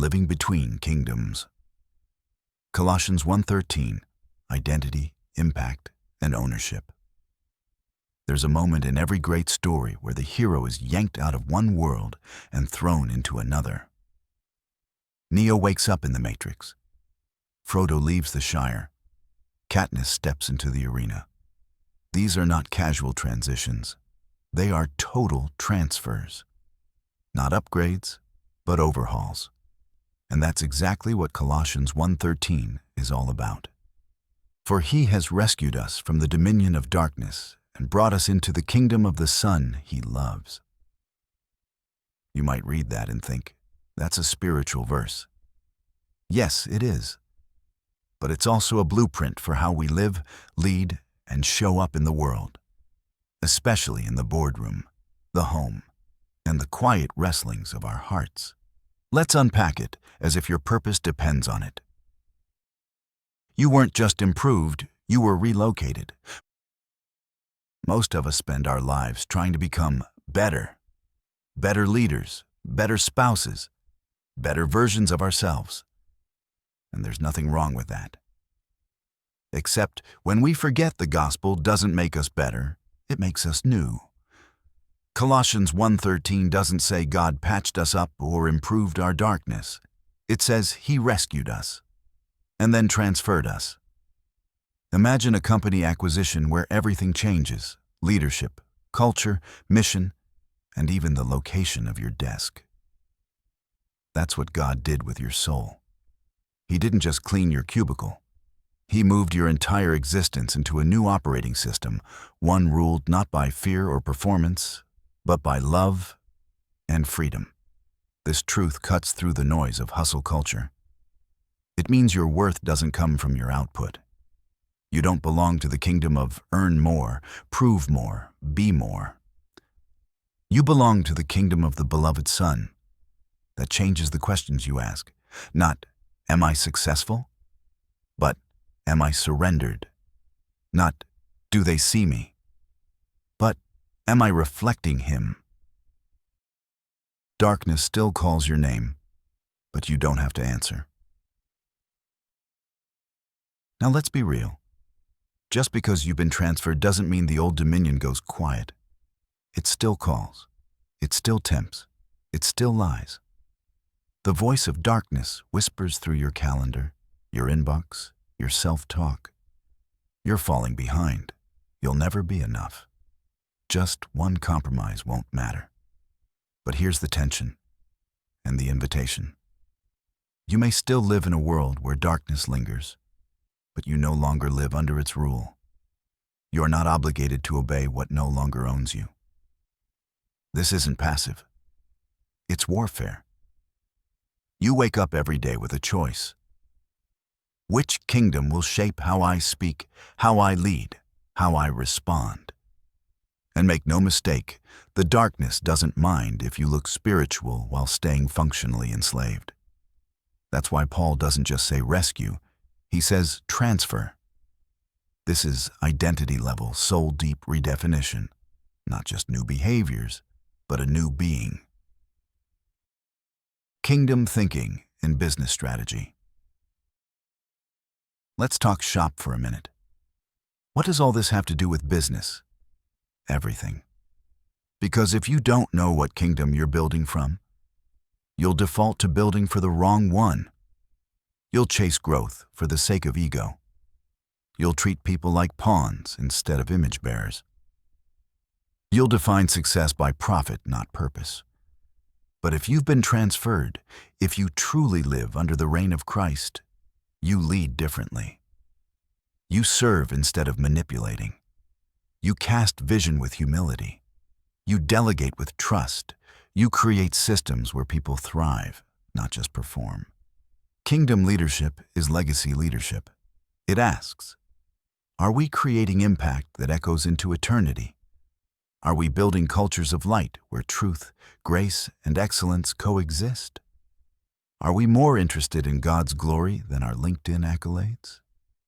living between kingdoms. Colossians 1:13, identity, impact, and ownership. There's a moment in every great story where the hero is yanked out of one world and thrown into another. Neo wakes up in the Matrix. Frodo leaves the Shire. Katniss steps into the arena. These are not casual transitions. They are total transfers. Not upgrades, but overhauls. And that's exactly what Colossians 1:13 is all about. For he has rescued us from the dominion of darkness and brought us into the kingdom of the Son he loves. You might read that and think, that's a spiritual verse. Yes, it is. But it's also a blueprint for how we live, lead, and show up in the world, especially in the boardroom, the home, and the quiet wrestlings of our hearts. Let's unpack it as if your purpose depends on it. You weren't just improved, you were relocated. Most of us spend our lives trying to become better leaders, better spouses, better versions of ourselves. And there's nothing wrong with that. Except when we forget the gospel doesn't make us better, it makes us new. Colossians 1:13 doesn't say God patched us up or improved our darkness. It says he rescued us and then transferred us. Imagine a company acquisition where everything changes: leadership, culture, mission, and even the location of your desk. That's what God did with your soul. He didn't just clean your cubicle. He moved your entire existence into a new operating system, one ruled not by fear or performance, but by love and freedom. This truth cuts through the noise of hustle culture. It means your worth doesn't come from your output. You don't belong to the kingdom of earn more, prove more, be more. You belong to the kingdom of the beloved Son. That changes the questions you ask. Not, am I successful? But, am I surrendered? Not, do they see me? But, am I reflecting him? Darkness still calls your name, but you don't have to answer. Now let's be real. Just because you've been transferred doesn't mean the old dominion goes quiet. It still calls. It still tempts. It still lies. The voice of darkness whispers through your calendar, your inbox, your self-talk. You're falling behind. You'll never be enough. Just one compromise won't matter. But here's the tension and the invitation. You may still live in a world where darkness lingers, but you no longer live under its rule. You're not obligated to obey what no longer owns you. This isn't passive. It's warfare. You wake up every day with a choice. Which kingdom will shape how I speak, how I lead, how I respond? And make no mistake, the darkness doesn't mind if you look spiritual while staying functionally enslaved. That's why Paul doesn't just say rescue, he says transfer. This is identity-level, soul-deep redefinition, not just new behaviors, but a new being. Kingdom thinking and business strategy. Let's talk shop for a minute. What does all this have to do with business? Everything. Because if you don't know what kingdom you're building from, you'll default to building for the wrong one. You'll chase growth for the sake of ego. You'll treat people like pawns instead of image bearers. You'll define success by profit, not purpose. But if you've been transferred, if you truly live under the reign of Christ, you lead differently. You serve instead of manipulating. You cast vision with humility. You delegate with trust. You create systems where people thrive, not just perform. Kingdom leadership is legacy leadership. It asks, are we creating impact that echoes into eternity? Are we building cultures of light where truth, grace, and excellence coexist? Are we more interested in God's glory than our LinkedIn accolades?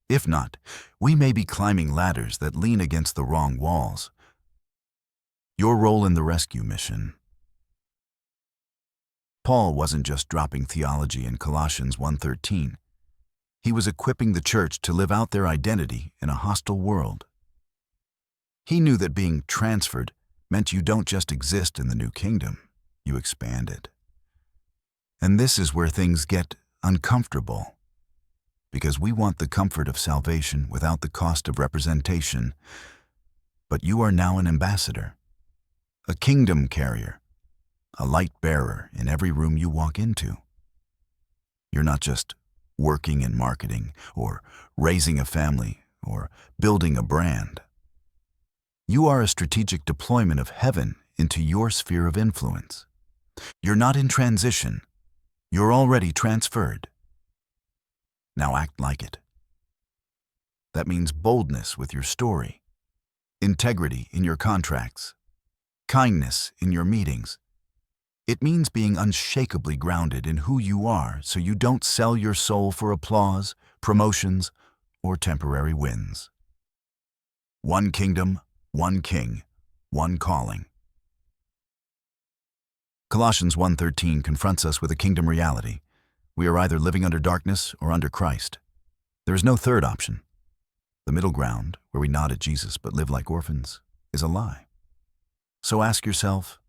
If not, we may be climbing ladders that lean against the wrong walls. Your role in the rescue mission. Paul wasn't just dropping theology in Colossians 1:13. He was equipping the church to live out their identity in a hostile world. He knew that being transferred meant you don't just exist in the new kingdom, you expand it. And this is where things get uncomfortable, because we want the comfort of salvation without the cost of representation. But you are now an ambassador, a kingdom carrier, a light bearer in every room you walk into. You're not just working in marketing or raising a family or building a brand. You are a strategic deployment of heaven into your sphere of influence. You're not in transition. You're already transferred. Now act like it. That means boldness with your story, integrity in your contracts, kindness in your meetings. It means being unshakably grounded in who you are so you don't sell your soul for applause, promotions, or temporary wins. One kingdom, one king, one calling. Colossians 1:13 confronts us with a kingdom reality. We are either living under darkness or under Christ. There is no third option. The middle ground, where we nod at Jesus but live like orphans, is a lie. So ask yourself,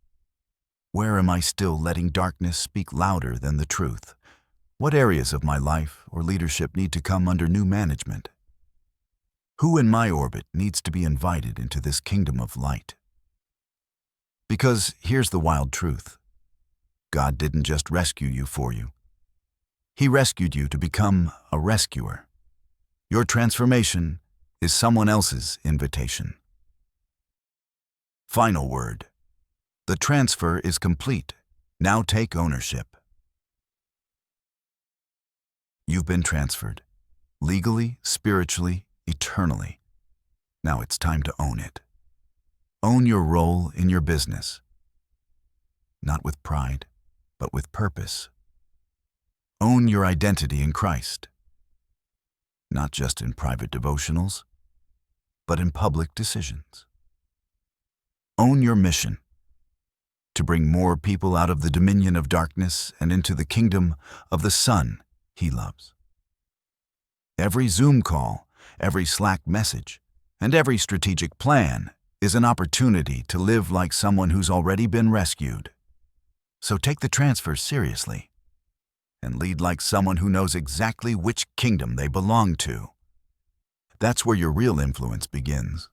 where am I still letting darkness speak louder than the truth? What areas of my life or leadership need to come under new management? Who in my orbit needs to be invited into this kingdom of light? Because here's the wild truth. God didn't just rescue you for you. He rescued you to become a rescuer. Your transformation is someone else's invitation. Final word. The transfer is complete. Now take ownership. You've been transferred, legally, spiritually, eternally. Now it's time to own it. Own your role in your business. Not with pride, but with purpose. Own your identity in Christ. Not just in private devotionals, but in public decisions. Own your mission. To bring more people out of the dominion of darkness and into the kingdom of the Son He loves. Every Zoom call, every Slack message, and every strategic plan is an opportunity to live like someone who's already been rescued. So take the transfer seriously and lead like someone who knows exactly which kingdom they belong to. That's where your real influence begins.